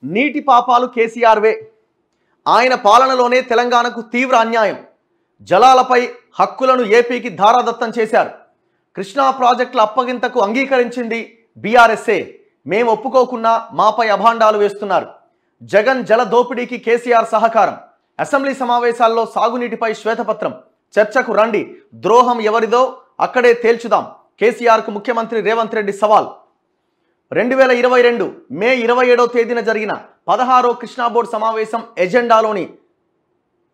నీటి పాపాలు కేసీఆర్వే. ఆయన పాలనలోనే తెలంగాణకు తీవ్ర అన్యాయం. జలాలపై హక్కులను ఏపీకి ధారాదత్తం చేశారు. కృష్ణా ప్రాజెక్టుల అప్పగింతకు అంగీకరించింది బీఆర్ఎస్ఏ. మేము ఒప్పుకోకున్నా మాపై అభాండాలు వేస్తున్నారు. జగన్ జల దోపిడీకి కేసీఆర్ సహకారం. అసెంబ్లీ సమావేశాల్లో సాగునీటిపై శ్వేతపత్రం. చర్చకు రండి, ద్రోహం ఎవరిదో అక్కడే తేల్చుదాం. కేసీఆర్కు ముఖ్యమంత్రి రేవంత్ రెడ్డి సవాల్. 2022 మే 27వ తేదీన జరిగిన 16వ కృష్ణా బోర్డు సమావేశం ఎజెండాలోని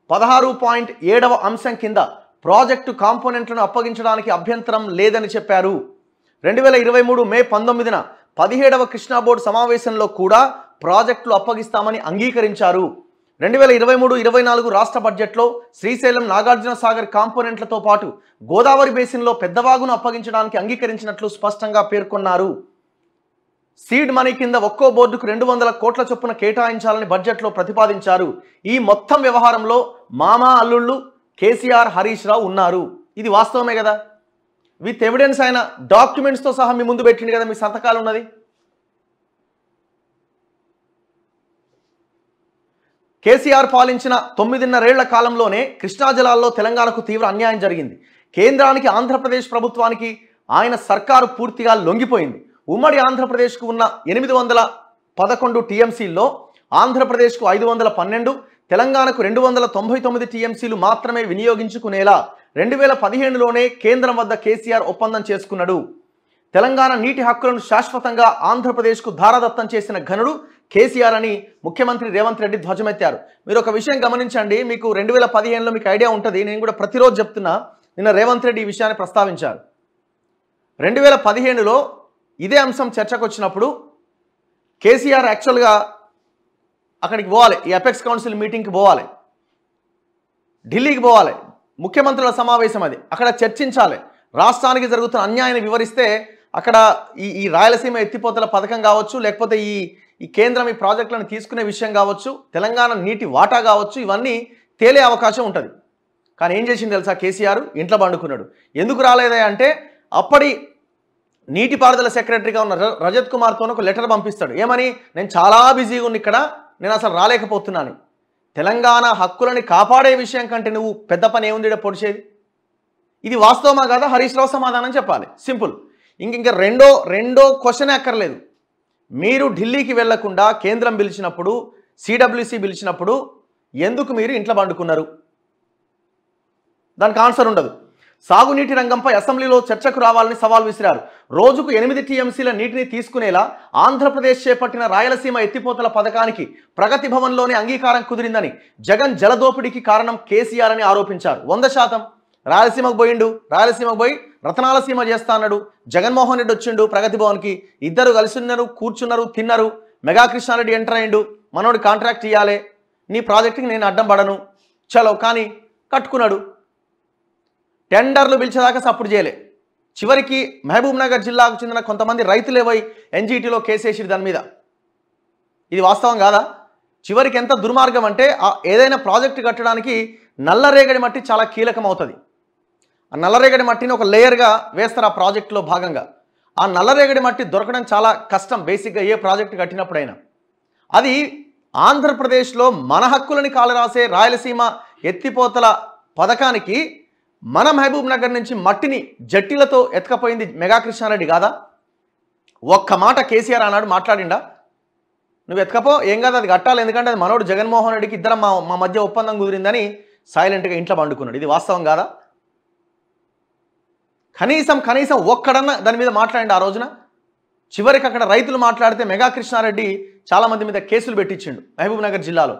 16.7వ అంశం కింద ప్రాజెక్టు కాంపోనెంట్లను అప్పగించడానికి అభ్యంతరం లేదని చెప్పారు. 2023 మే 19న 17వ కృష్ణా బోర్డు సమావేశంలో కూడా ప్రాజెక్టులు అప్పగిస్తామని అంగీకరించారు. 2023-24 రాష్ట్ర బడ్జెట్లో శ్రీశైలం నాగార్జున సాగర్ కాంపోనెంట్లతో పాటు గోదావరి బేసిన్లో పెద్దవాగును అప్పగించడానికి అంగీకరించినట్లు స్పష్టంగా పేర్కొన్నారు. సీడ్ మనీ కింద ఒక్కో బోర్డుకు 200 కోట్ల చొప్పున కేటాయించాలని బడ్జెట్లో ప్రతిపాదించారు. ఈ మొత్తం వ్యవహారంలో మామా అల్లుళ్ళు కేసీఆర్, హరీష్ రావు ఉన్నారు. ఇది వాస్తవమే కదా. విత్ ఎవిడెన్స్ ఆయన డాక్యుమెంట్స్తో సహా మీ ముందు పెట్టింది కదా, మీ సంతకాలు ఉన్నది. కేసీఆర్ పాలించిన 9.5 ఏళ్ల కాలంలోనే కృష్ణా జలాల్లో తెలంగాణకు తీవ్ర అన్యాయం జరిగింది. కేంద్రానికి, ఆంధ్రప్రదేశ్ ప్రభుత్వానికి ఆయన సర్కారు పూర్తిగా లొంగిపోయింది. ఉమ్మడి ఆంధ్రప్రదేశ్కు ఉన్న 811 టీఎంసీల్లో ఆంధ్రప్రదేశ్కు 512, తెలంగాణకు 299 టీఎంసీలు మాత్రమే వినియోగించుకునేలా 2015లోనే కేంద్రం వద్ద కేసీఆర్ ఒప్పందం చేసుకున్నాడు. తెలంగాణ నీటి హక్కులను శాశ్వతంగా ఆంధ్రప్రదేశ్కు ధారాదత్తం చేసిన ఘనుడు కేసీఆర్ అని ముఖ్యమంత్రి రేవంత్ రెడ్డి ధ్వజమెత్తారు. మీరు ఒక విషయం గమనించండి, మీకు 2015లో మీకు ఐడియా ఉంటుంది, నేను కూడా ప్రతిరోజు చెప్తున్నా. నిన్న రేవంత్ రెడ్డి ఈ విషయాన్ని ప్రస్తావించారు. 2015లో ఇదే అంశం చర్చకు వచ్చినప్పుడు కేసీఆర్ యాక్చువల్గా అక్కడికి పోవాలి, ఈ అపెక్స్ కౌన్సిల్ మీటింగ్కి పోవాలి, ఢిల్లీకి పోవాలి, ముఖ్యమంత్రుల సమావేశం అది, అక్కడ చర్చించాలి, రాష్ట్రానికి జరుగుతున్న అన్యాయాన్ని వివరిస్తే అక్కడ ఈ రాయలసీమ ఎత్తిపోతల పథకం కావచ్చు, లేకపోతే ఈ కేంద్రం ఈ ప్రాజెక్టులను తీసుకునే విషయం కావచ్చు, తెలంగాణ నీటి వాటా కావచ్చు, ఇవన్నీ తేలే అవకాశం ఉంటుంది. కానీ ఏం చేసింది తెలుసా, కేసీఆర్ ఇంట్లో పండుకున్నాడు. ఎందుకు రాలేదా అంటే అప్పటి నీటిపారుదల సెక్రటరీగా ఉన్న రజత్ కుమార్తో ఒక లెటర్ పంపిస్తాడు. ఏమని, నేను చాలా బిజీగా ఉన్నా ఇక్కడ, నేను అసలు రాలేకపోతున్నాను. తెలంగాణ హక్కులని కాపాడే విషయం కంటే నువ్వు పెద్ద పని ఏముంది పొడిచేది? ఇది వాస్తవమా కాదా? హరీష్ రావు సమాధానం చెప్పాలి. సింపుల్. ఇంక రెండో క్వశ్చనే అక్కర్లేదు. మీరు ఢిల్లీకి వెళ్లకుండా కేంద్రం పిలిచినప్పుడు, సిడబ్ల్యూసి పిలిచినప్పుడు ఎందుకు మీరు ఇంట్లో పండుకున్నారు? దానికి ఆన్సర్ ఉండదు. సాగునీటి రంగంపై అసెంబ్లీలో చర్చకు రావాలని సవాల్ విసిరారు. రోజుకు 8 టీఎంసీల నీటిని తీసుకునేలా ఆంధ్రప్రదేశ్ చేపట్టిన రాయలసీమ ఎత్తిపోతల పథకానికి ప్రగతి భవన్లోనే అంగీకారం కుదిరిందని, జగన్ జలదోపిడీకి కారణం కేసీఆర్ అని ఆరోపించారు. 100% రాయలసీమకు పోయిండు, రాయలసీమకు పోయి రతనాలసీమ చేస్తా అన్నాడు. జగన్మోహన్ రెడ్డి వచ్చిండు ప్రగతి భవన్కి, ఇద్దరు కలిసి ఉన్నారు, కూర్చున్నారు, తిన్నారు. మెగా కృష్ణారెడ్డి ఎంటర్ అయ్యిండు, మనోడి కాంట్రాక్ట్ ఇవ్వాలి, నీ ప్రాజెక్టుకి నేను అడ్డం పడను, చలో కానీ కట్టుకున్నాడు. టెండర్లు పిలిచేదాకా సపోర్ట్ చేయలే. చివరికి మహబూబ్ నగర్ జిల్లాకు చెందిన కొంతమంది రైతులే పోయి ఎన్జీటీలో కేసేసిరు దాని మీద. ఇది వాస్తవం కాదా? చివరికి ఎంత దుర్మార్గం అంటే, ఏదైనా ప్రాజెక్టు కట్టడానికి నల్లరేగడి మట్టి చాలా కీలకం అవుతుంది. ఆ నల్లరేగడి మట్టిని ఒక లేయర్గా వేస్తారు ఆ ప్రాజెక్టులో భాగంగా. ఆ నల్లరేగడి మట్టి దొరకడం చాలా కష్టం బేసిక్గా ఏ ప్రాజెక్టు కట్టినప్పుడైనా. అది ఆంధ్రప్రదేశ్లో మన హక్కులని కాలరాసే రాయలసీమ ఎత్తిపోతల పథకానికి మన మహబూబ్ నగర్ నుంచి మట్టిని జట్టీలతో ఎత్తుకపోయింది మెగా కృష్ణారెడ్డి కాదా? ఒక్క మాట కేసీఆర్ అన్నాడు, మాట్లాడిండా? నువ్వు ఎత్తుకపో, ఏం కాదు, అది కట్టాలి, ఎందుకంటే అది మనోడు జగన్మోహన్ రెడ్డికి ఇద్దరం మా మధ్య ఒప్పందం కుదిరిందని సైలెంట్గా ఇంట్లో పండుకున్నాడు. ఇది వాస్తవం కాదా? కనీసం ఒక్కడన్నా దాని మీద మాట్లాడండి ఆ రోజున. చివరికి అక్కడ రైతులు మాట్లాడితే మెగా కృష్ణారెడ్డి చాలామంది మీద కేసులు పెట్టించిండు మహబూబ్ నగర్ జిల్లాలో.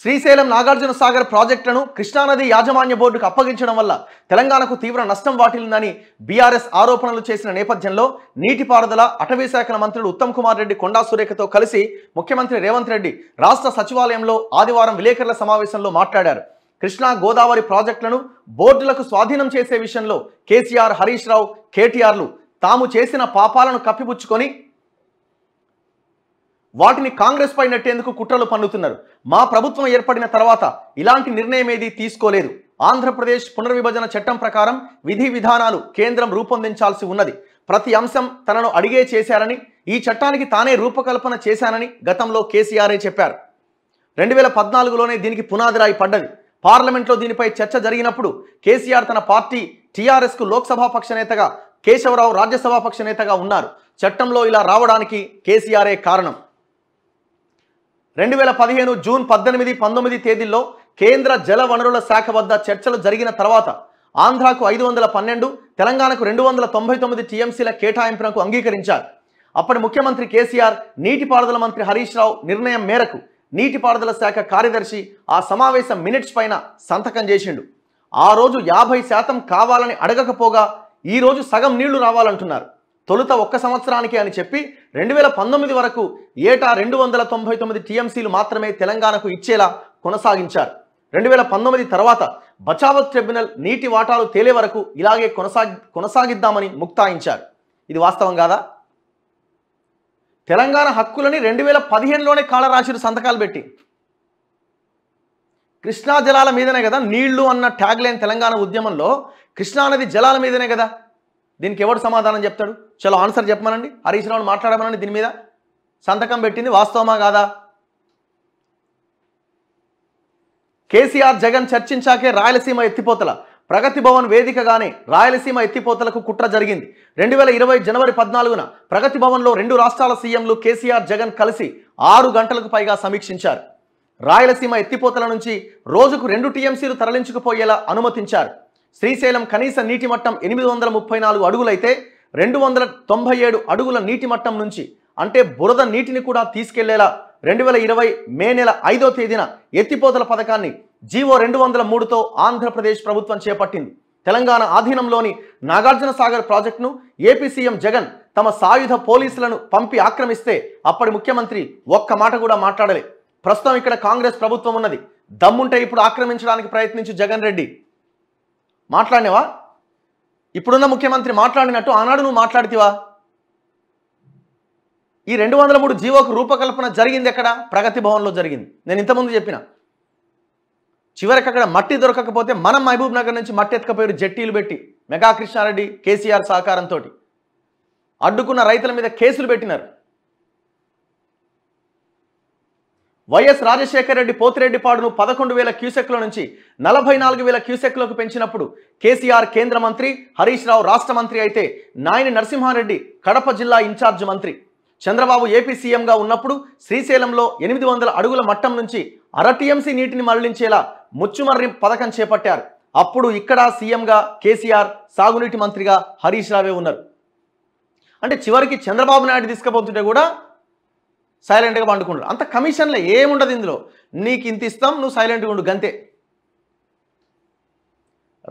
శ్రీశైలం నాగార్జున సాగర్ ప్రాజెక్టులను కృష్ణానది యాజమాన్య బోర్డుకు అప్పగించడం వల్ల తెలంగాణకు తీవ్ర నష్టం వాటిల్లిందని బీఆర్ఎస్ ఆరోపణలు చేసిన నేపథ్యంలో నీటిపారుదల, అటవీ శాఖల మంత్రులు ఉత్తమ్ కుమార్ రెడ్డి, కొండా సురేఖతో కలిసి ముఖ్యమంత్రి రేవంత్ రెడ్డి రాష్ట్ర సచివాలయంలో ఆదివారం విలేకరుల సమావేశంలో మాట్లాడారు. కృష్ణా, గోదావరి ప్రాజెక్టులను బోర్డులకు స్వాధీనం చేసే విషయంలో కేసీఆర్, హరీష్ రావు, కేటీఆర్లు తాము చేసిన పాపాలను కప్పిపుచ్చుకొని వాటిని కాంగ్రెస్ పై నెట్టేందుకు కుట్రలు పన్నుతున్నారు. మా ప్రభుత్వం ఏర్పడిన తర్వాత ఇలాంటి నిర్ణయం ఏదీ తీసుకోలేదు. ఆంధ్రప్రదేశ్ పునర్విభజన చట్టం ప్రకారం విధి విధానాలు కేంద్రం రూపొందించాల్సి ఉన్నది. ప్రతి అంశం తనను అడిగే చేశారని, ఈ చట్టానికి తానే రూపకల్పన చేశానని గతంలో కేసీఆరే చెప్పారు. 2014లోనే దీనికి పునాదిరాయి పడ్డది. పార్లమెంట్లో దీనిపై చర్చ జరిగినప్పుడు కేసీఆర్ తన పార్టీ టీఆర్ఎస్కు లోక్సభాపక్ష నేతగా, కేశవరావు రాజ్యసభాపక్ష నేతగా ఉన్నారు. చట్టంలో ఇలా రావడానికి కేసీఆరే కారణం. 2015 జూన్ 18, 19 తేదీల్లో కేంద్ర జల వనరుల శాఖ వద్ద చర్చలు జరిగిన తర్వాత ఆంధ్రాకు 512, తెలంగాణకు 299 టీఎంసీల కేటాయింపునకు అంగీకరించారు. అప్పటి ముఖ్యమంత్రి కేసీఆర్ నీటిపారుదల మంత్రి హరీష్ రావు నిర్ణయం మేరకు నీటిపారుదల శాఖ కార్యదర్శి ఆ సమావేశం మినిట్స్ పైన సంతకం చేసిండు. ఆ రోజు 50% కావాలని అడగకపోగా ఈ రోజు సగం నీళ్లు రావాలంటున్నారు. తొలుత 1 సంవత్సరానికి అని చెప్పి 2019 వరకు ఏటా 299 టీఎంసీలు మాత్రమే తెలంగాణకు ఇచ్చేలా కొనసాగించారు. 2019 తర్వాత బచావత్ ట్రిబ్యునల్ నీటి వాటాలు తేలే వరకు ఇలాగే కొనసాగిద్దామని ముక్తాయించారు. ఇది వాస్తవం కాదా? తెలంగాణ హక్కులని 2015లోనే కాళరాశులు సంతకాలు పెట్టి, కృష్ణా జలాల మీదనే కదా నీళ్లు అన్న ట్యాగ్ లైన్ తెలంగాణ ఉద్యమంలో, కృష్ణానది జలాల మీదనే కదా. దీనికి ఎవడు సమాధానం చెప్తాడు? చలో ఆన్సర్ చెప్పమనండి. హరీష్ రావుని మాట్లాడమనండి. దీని మీద సంతకం పెట్టింది వాస్తవమా కాదా? కేసీఆర్ జగన్ చర్చించాకే రాయలసీమ ఎత్తిపోతల. ప్రగతి భవన్ వేదికగానే రాయలసీమ ఎత్తిపోతలకు కుట్ర జరిగింది. 2020 జనవరి 14న ప్రగతి భవన్లో 2 రాష్ట్రాల సీఎంలు కేసీఆర్ జగన్ కలిసి 6 గంటలకు పైగా సమీక్షించారు. రాయలసీమ ఎత్తిపోతల నుంచి రోజుకు 2 టీఎంసీలు తరలించుకుపోయేలా అనుమతించారు. శ్రీశైలం కనీస నీటి మట్టం 834 అడుగులైతే 297 అడుగుల నీటి మట్టం నుంచి, అంటే బురద నీటిని కూడా తీసుకెళ్లేలా 2020 మే నెల 5వ తేదీన ఎత్తిపోతల పథకాన్ని జీవో 203తో ఆంధ్రప్రదేశ్ ప్రభుత్వం చేపట్టింది. తెలంగాణ ఆధీనంలోని నాగార్జున సాగర్ ప్రాజెక్టును ఏపీ సీఎం జగన్ తమ సాయుధ పోలీసులను పంపి ఆక్రమిస్తే అప్పటి ముఖ్యమంత్రి ఒక్క మాట కూడా మాట్లాడలే. ప్రస్తుతం ఇక్కడ కాంగ్రెస్ ప్రభుత్వం ఉన్నది. దమ్ముంటే ఇప్పుడు ఆక్రమించడానికి ప్రయత్నించు జగన్ రెడ్డి. మాట్లాడినవా? ఇప్పుడున్న ముఖ్యమంత్రి మాట్లాడినట్టు ఆనాడు నువ్వు మాట్లాడితివా? ఈ 203 జీవోకు రూపకల్పన జరిగింది ఎక్కడ? ప్రగతి భవన్లో జరిగింది. నేను ఇంతకుముందు చెప్పిన. చివరికి అక్కడ మట్టి దొరకకపోతే మనం మహబూబ్ నగర్ నుంచి మట్టి ఎత్తుకపోయారు జట్టీలు పెట్టి. మెగా కృష్ణారెడ్డి కేసీఆర్ సహకారంతో అడ్డుకున్న రైతుల మీద కేసులు పెట్టినారు. వైఎస్ రాజశేఖర రెడ్డి పోతిరెడ్డిపాడును 11,000 క్యూసెక్ల నుంచి 44,000 క్యూసెక్లకు పెంచినప్పుడు కేసీఆర్ కేంద్ర మంత్రి, హరీష్ రావు రాష్ట్ర మంత్రి అయితే నాయని నరసింహారెడ్డి కడప జిల్లా ఇన్ఛార్జ్ మంత్రి. చంద్రబాబు ఏపీ సీఎంగా ఉన్నప్పుడు శ్రీశైలంలో 800 అడుగుల మట్టం నుంచి అర టీఎంసీ నీటిని మళ్లించేలా ముచ్చుమర్రి పథకం చేపట్టారు. అప్పుడు ఇక్కడ సీఎంగా కేసీఆర్, సాగునీటి మంత్రిగా హరీష్ రావే ఉన్నారు. అంటే చివరికి చంద్రబాబు నాయుడు తీసుకుపోతుంటే కూడా సైలెంట్గా పండుకుంటారు. అంత కమిషన్లో ఏముండదు ఇందులో. నీకు ఇంత ఇస్తాం, నువ్వు సైలెంట్గా ఉండు గంతే.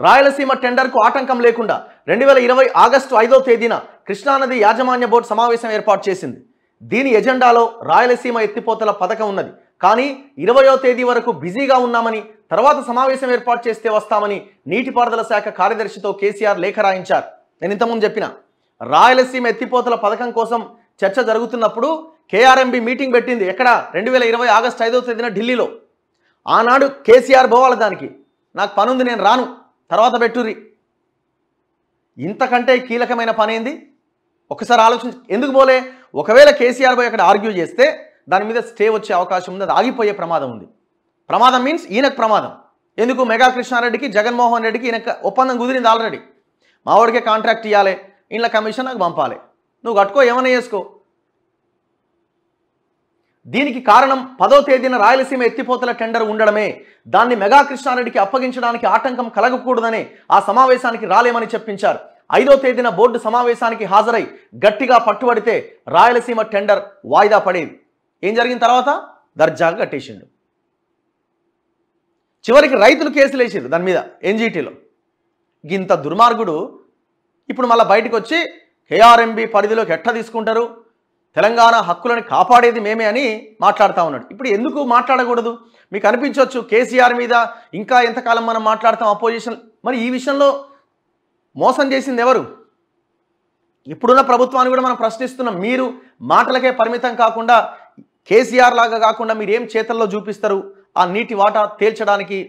రాయలసీమ టెండర్కు ఆటంకం లేకుండా 2020 ఆగస్టు 5వ తేదీన కృష్ణానది యాజమాన్య బోర్డు సమావేశం ఏర్పాటు చేసింది. దీని ఎజెండాలో రాయలసీమ ఎత్తిపోతల పథకం ఉన్నది. కానీ 20వ తేదీ వరకు బిజీగా ఉన్నామని, తర్వాత సమావేశం ఏర్పాటు చేస్తే వస్తామని నీటిపారుదల శాఖ కార్యదర్శితో కేసీఆర్ లేఖ రాయించారు. నేను ఇంతకుముందు చెప్పిన రాయలసీమ ఎత్తిపోతల పథకం కోసం చర్చ జరుగుతున్నప్పుడు కేఆర్ఎంబి మీటింగ్ పెట్టింది. ఎక్కడ? 2020 ఆగస్టు 5వ తేదీన ఢిల్లీలో. ఆనాడు కేసీఆర్ పోవాలి దానికి. నాకు పనుంది, నేను రాను, తర్వాత పెట్టుర్రి. ఇంతకంటే కీలకమైన పని ఏంది? ఒకసారి ఆలోచించి ఎందుకు పోలే? ఒకవేళ కేసీఆర్ పోయి అక్కడ ఆర్గ్యూ చేస్తే దాని మీద స్టే వచ్చే అవకాశం ఉంది, అది ఆగిపోయే ప్రమాదం ఉంది. ప్రమాదం మీన్స్ ఈయనకు ప్రమాదం. ఎందుకు? మెగా కృష్ణారెడ్డికి, జగన్మోహన్ రెడ్డికి ఈయనకు ఒప్పందం కుదిరింది ఆల్రెడీ. మా వాడికే కాంట్రాక్ట్ ఇవ్వాలి, ఇంట్లో కమిషన్ నాకు పంపాలి, నువ్వు కట్టుకో, ఏమైనా చేసుకో. దీనికి కారణం 10వ తేదీన రాయలసీమ ఎత్తిపోతల టెండర్ ఉండడమే. దాన్ని మెగా కృష్ణారెడ్డికి అప్పగించడానికి ఆటంకం కలగకూడదనే ఆ సమావేశానికి రాలేమని చెప్పించారు. 5వ తేదీన బోర్డు సమావేశానికి హాజరై గట్టిగా పట్టుబడితే రాయలసీమ టెండర్ వాయిదా పడేది. ఏం జరిగిన తర్వాత? దర్జాగా కట్టేసిండు. చివరికి రైతులు కేసులు వేసారు దాని మీద ఎన్జీటీలో. ఇంత దుర్మార్గుడు ఇప్పుడు మళ్ళీ బయటకు వచ్చి కేఆర్ఎంబి పరిధిలోకి ఎట్లా తీసుకుంటారు, తెలంగాణ హక్కులను కాపాడేది మేమే అని మాట్లాడుతూ ఉన్నాడు. ఇప్పుడు ఎందుకు మాట్లాడకూడదు? మీకు అనిపించవచ్చు కేసీఆర్ మీద ఇంకా ఎంతకాలం మనం మాట్లాడతాం అపోజిషన్. మరి ఈ విషయంలో మోసం చేసింది ఎవరు? ఇప్పుడున్న ప్రభుత్వాన్ని కూడా మనం ప్రశ్నిస్తున్నాం. మీరు మాటలకే పరిమితం కాకుండా, కేసీఆర్ లాగా కాకుండా మీరు ఏం చేతల్లో చూపిస్తారు ఆ నీటి వాటా తేల్చడానికి,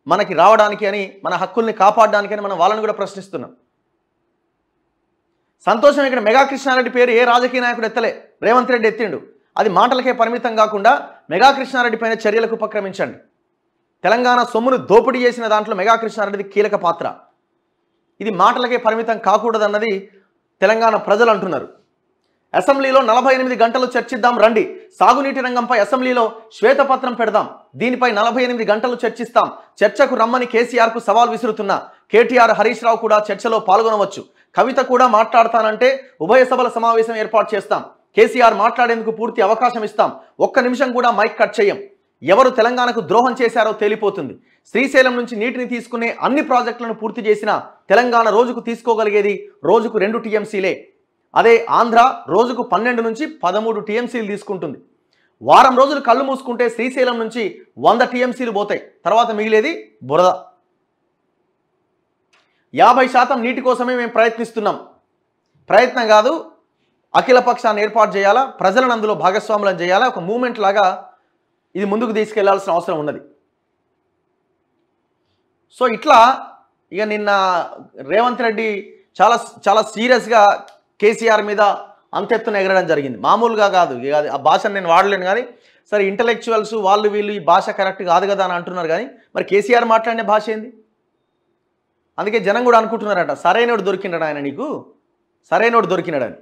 మనకి రావడానికి అని, మన హక్కుల్ని కాపాడడానికి అని మనం వాళ్ళని కూడా ప్రశ్నిస్తున్నాం. సంతోషం, ఇక్కడ మెగా కృష్ణారెడ్డి పేరు ఏ రాజకీయ నాయకుడు ఎత్తలే, రేవంత్ రెడ్డి ఎత్తిండు. అది మాటలకే పరిమితం కాకుండా మెగా కృష్ణారెడ్డి పైన చర్యలకు ఉపక్రమించండి. తెలంగాణ సొమ్మును దోపిడీ చేసిన దాంట్లో మెగా కృష్ణారెడ్డిది కీలక పాత్ర. ఇది మాటలకే పరిమితం కాకూడదన్నది తెలంగాణ ప్రజలు అంటున్నారు. అసెంబ్లీలో 48 గంటలు చర్చిద్దాం రండి. సాగునీటి రంగంపై అసెంబ్లీలో శ్వేతపత్రం పెడదాం. దీనిపై 48 గంటలు చర్చిస్తాం. చర్చకు రమ్మని కేసీఆర్కు సవాల్ విసురుతున్నా. కేటీఆర్, హరీష్ రావు కూడా చర్చలో పాల్గొనవచ్చు. కవిత కూడా మాట్లాడతానంటే ఉభయ సభల సమావేశం ఏర్పాటు చేస్తాం. కేసీఆర్ మాట్లాడేందుకు పూర్తి అవకాశం ఇస్తాం. ఒక్క నిమిషం కూడా మైక్ కట్ చేయం. ఎవరు తెలంగాణకు ద్రోహం చేశారో తేలిపోతుంది. శ్రీశైలం నుంచి నీటిని తీసుకునే అన్ని ప్రాజెక్టులను పూర్తి చేసిన తెలంగాణ రోజుకు తీసుకోగలిగేది రోజుకు 2 టీఎంసీలే. అదే ఆంధ్ర రోజుకు 12 నుంచి 13 టీఎంసీలు తీసుకుంటుంది. వారం రోజులు కళ్ళు మూసుకుంటే శ్రీశైలం నుంచి 100 టీఎంసీలు పోతాయి. తర్వాత మిగిలేది బురద. 50% నీటి కోసమే మేము ప్రయత్నిస్తున్నాం. ప్రయత్నం కాదు, అఖిల పక్షాన్ని ఏర్పాటు చేయాలా, ప్రజలను అందులో భాగస్వాములను చేయాలా, ఒక మూమెంట్ లాగా ఇది ముందుకు తీసుకెళ్లాల్సిన అవసరం ఉన్నది. సో ఇట్లా ఇక నిన్న రేవంత్ రెడ్డి చాలా చాలా సీరియస్గా కేసీఆర్ మీద అంతెత్తున ఎగరడం జరిగింది. మామూలుగా కాదు, ఆ భాషను నేను వాడలేను కానీ సరే ఇంటలెక్చువల్స్ వాళ్ళు వీళ్ళు ఈ భాష కరెక్ట్ కాదు కదా అని అంటున్నారు. కానీ మరి కేసీఆర్ మాట్లాడిన భాష ఏంది? అందుకే జనం కూడా అనుకుంటున్నారట, సరైనోడు దొరికినాడు ఆయన, నీకు సరైనోడు దొరికినాడని.